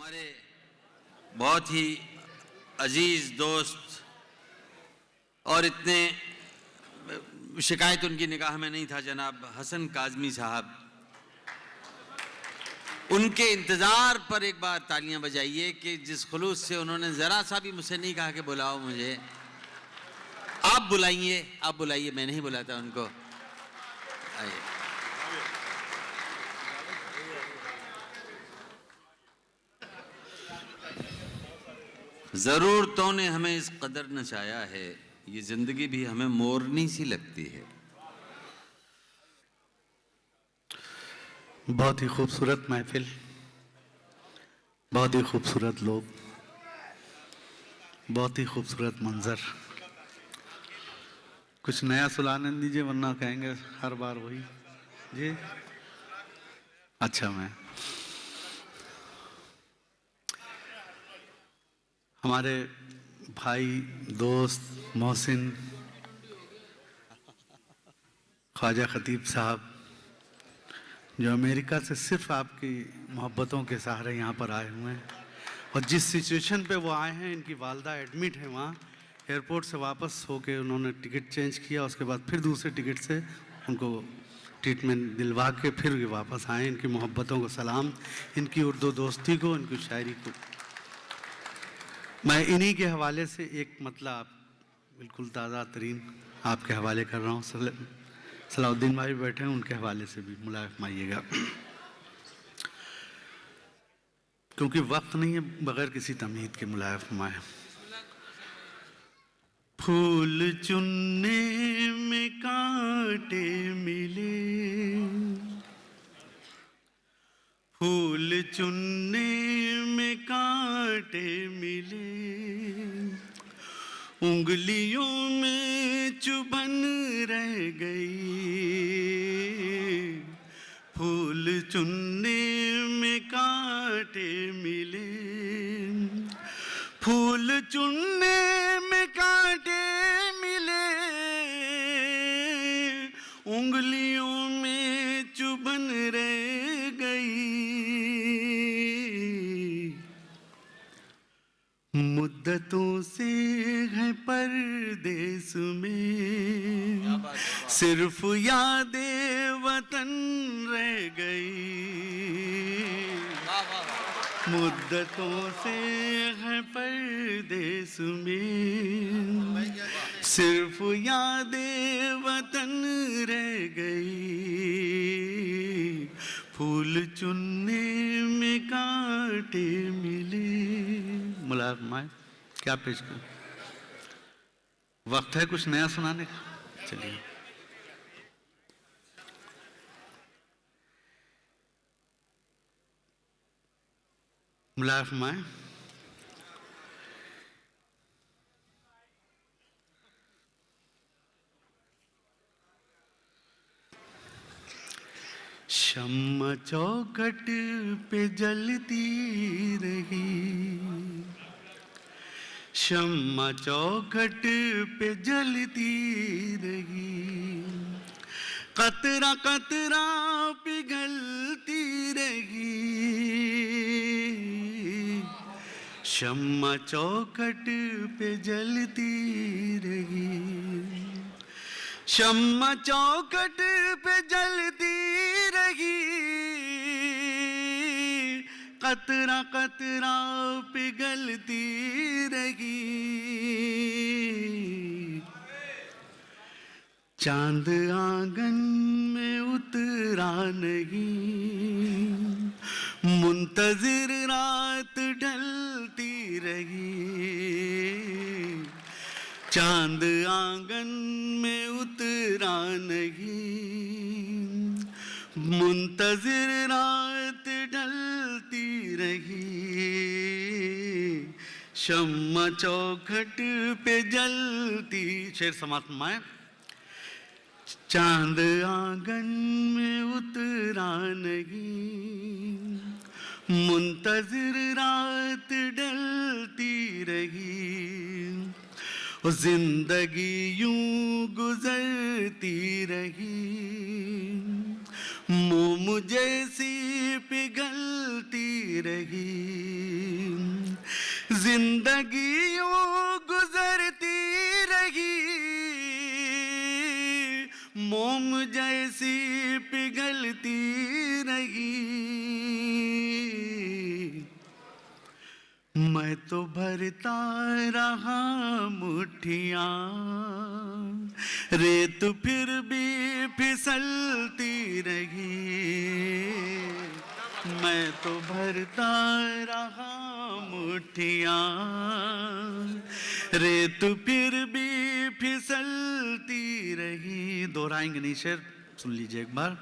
हमारे बहुत ही अजीज़ दोस्त और इतने शिकायत उनकी निगाह में नहीं था, जनाब हसन काज़मी साहब, उनके इंतज़ार पर एक बार तालियां बजाइए कि जिस खुलूस से उन्होंने ज़रा सा भी मुझसे नहीं कहा कि बुलाओ मुझे। आप बुलाइए, मैं नहीं बुलाता उनको। आइए। ज़रूरतों ने हमें इस कदर नचाया है, ये ज़िंदगी भी हमें मोरनी सी लगती है। बहुत ही खूबसूरत महफिल, बहुत ही खूबसूरत लोग, बहुत ही खूबसूरत मंजर। कुछ नया सुनाने दीजिए वरना कहेंगे हर बार वही जी। अच्छा, मैं हमारे भाई दोस्त मोहसिन ख्वाजा खतीब साहब, जो अमेरिका से सिर्फ आपकी मोहब्बतों के सहारे यहाँ पर आए हुए हैं, और जिस सिचुएशन पे वो आए हैं, इनकी वालदा एडमिट है वहाँ, एयरपोर्ट से वापस होके उन्होंने टिकट चेंज किया, उसके बाद फिर दूसरे टिकट से उनको ट्रीटमेंट दिलवा के फिर ये वापस आए। इनकी मोहब्बतों को सलाम, इनकी उर्दू दोस्ती को, इनकी शायरी को। मैं इन्हीं के हवाले से एक मतलब बिल्कुल ताज़ा तरीन आपके हवाले कर रहा हूँ। सलाउद्दीन भाई बैठे हैं, उनके हवाले से भी मुलाय फरमाइएगा, क्योंकि वक्त नहीं है बगैर किसी तमहीद के मुलाय फरमाए। फूल चुनने में कांटे मिले, फूल चुनने में कांटे मिले, उंगलियों में चुभन रह गई। फूल चुनने में कांटे मिले, फूल चुनने में कांटे मिले, उंगलियों में चुभन रह गई। मुद्दतों से है परदेस में, सिर्फ यादें वतन रह गई। मुद्दतों से है परदेस में, सिर्फ यादें वतन रह गई। फूल चुनने में कांटे मिले। मुलायम क्या पेश करूं? वक्त है कुछ नया सुनाने का? चलिए। मुलायम शम्मा चौखट पे जलती रही, शम्मा चौखट पे जलती रही, कतरा कतरा पिघलती रही। शम्मा चौखट पे जलती रही, शम्मा चौखट पे जलती रही, कतरा कतरा पिघलती रही। चांद आंगन में उतरा नहीं, मुंतजिर रात ढलती रही। चांद आंगन में उतरा नहीं, मुंतजिर रात ढलती रही। शम्मा चौखट पे जलती, शेर समाप्त फरमाएं। चांद आंगन में उतरा नहीं, मुंतजिर रात ढलती रही। जिंदगी यूं गुजरती रही, मोम जैसी पिघलती रही। जिंदगी यूं गुजरती रही, मोम जैसी पिघलती रही। मैं तो भरता रहा मुट्ठियां, रेत फिर भी फिसलती रही। मैं तो भरता रहा मुट्ठियां, रेत फिर भी फिसलती रही। दोहराएंगे नहीं शेर, सुन लीजिए एक बार।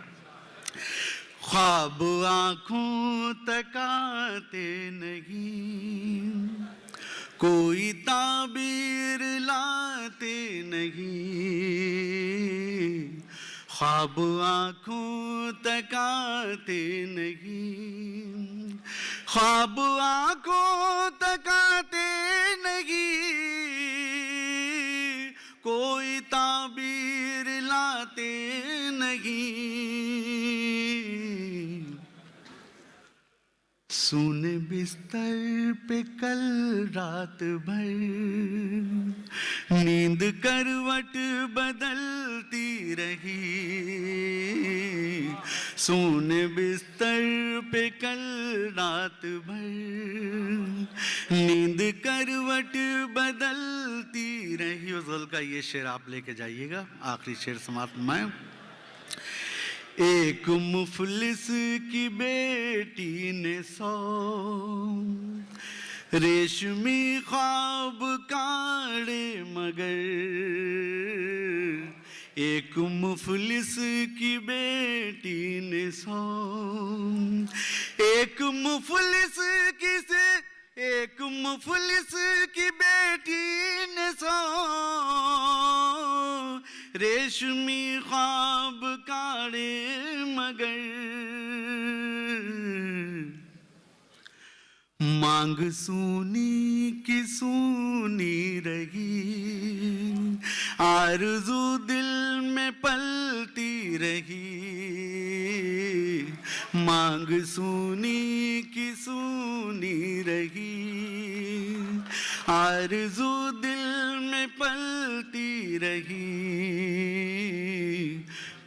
ख्वाब आंखों तक आते नहीं, कोई ताबीर लाते नहीं। ख्वाब आंखों तक आते नहीं, ख्वाब आंखों तक आते नहीं, कोई ताबीर लाते नहीं। सोने बिस्तर पे कल रात भर नींद करवट बदलती रही। सोने बिस्तर पे कल रात भर नींद करवट बदलती रही। उस गज़ल का ये शेर आप लेके जाइएगा, आखिरी शेर समाप्त में। एक मुफलिस की बेटी ने 100 रेशमी ख्वाब काढ़े मगर, एक मुफलिस की बेटी ने 100, एक मुफलिस की बेटी ने 100 रेशमी ख्वाब काढ़े मगर। मांग सूनी की सूनी रही, आरज़ू दिल में पलती रही। मांग सूनी की सूनी रही, आरज़ू दिल में पलती रही।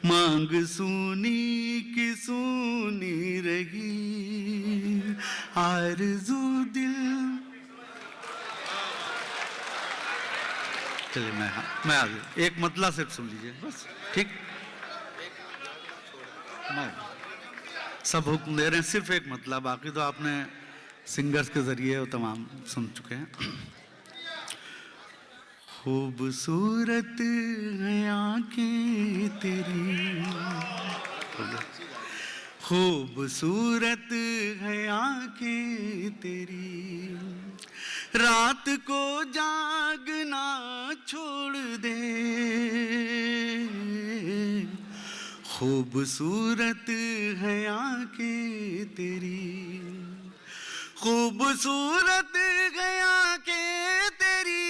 मांग सूनी की सूनी रही, आरज़ू दिल। चलिए मैं आगे एक मतला सिर्फ सुन लीजिए बस, ठीक। मैं सब हुक्म दे रहे हैं, सिर्फ एक मतला, बाकी तो आपने सिंगर्स के जरिए वो तमाम सुन चुके हैं। खूबसूरत है आंखें तेरी, खूबसूरत है आंखें तेरी, रात को जागना छोड़ दे। खूबसूरत है आंखें तेरी, खूबसूरत है आंखें तेरी,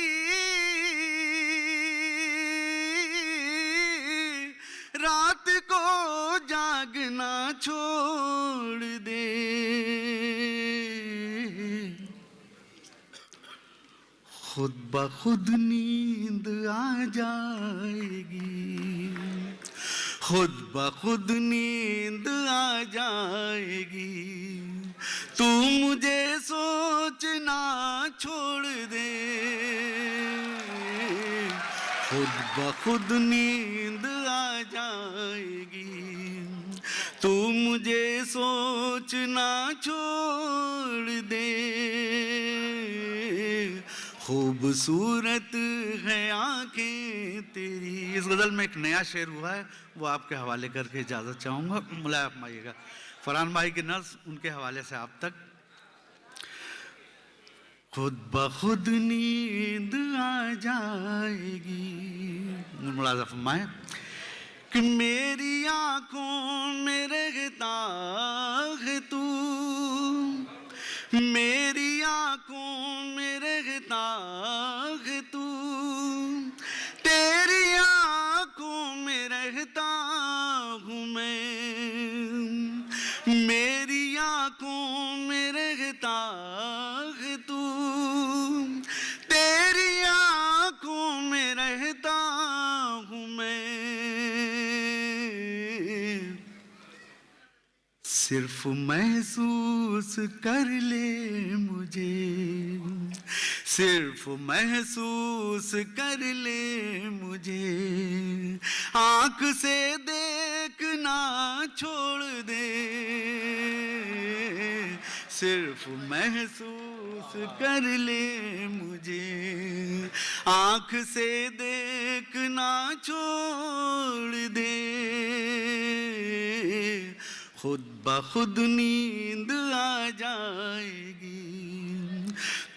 रात को जागना छोड़ दे। खुद ब खुद नींद आ जाएगी, खुद ब खुद नींद आ जाएगी। तू मुझे सोचना छोड़ दे, खुद ब खुद नींद आ जाएगी। तू मुझे सोचना छोड़ दे। खूबसूरत है आंखें तेरी। इस गज़ल में एक नया शेर हुआ है, वो आपके हवाले करके इजाज़त चाहूँगा, मुलायम फरमाइएगा। फरहान भाई की नज़्म उनके हवाले से आप तक। खुद ब खुद नींद आ जाएगी, मुलाज़ा फरमाएं कि मेरी आँखों में रहता है तू, मेरी आँखों में रहता है तू, तेरी आँखों में रहता हूँ मैं, मेरी आँखों में रहता है तू, सिर्फ महसूस कर ले मुझे, सिर्फ महसूस कर ले मुझे, आँख से देखना छोड़ दे, सिर्फ महसूस कर ले मुझे, आँख से देखना छोड़ दे, खुद ब खुद नींद आ जाएगी,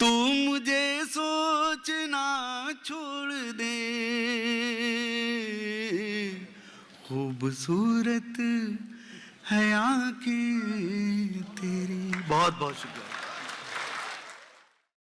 तू मुझे सोचना छोड़ दे, खूबसूरत है आंखें तेरी। बहुत बहुत शुक्रिया।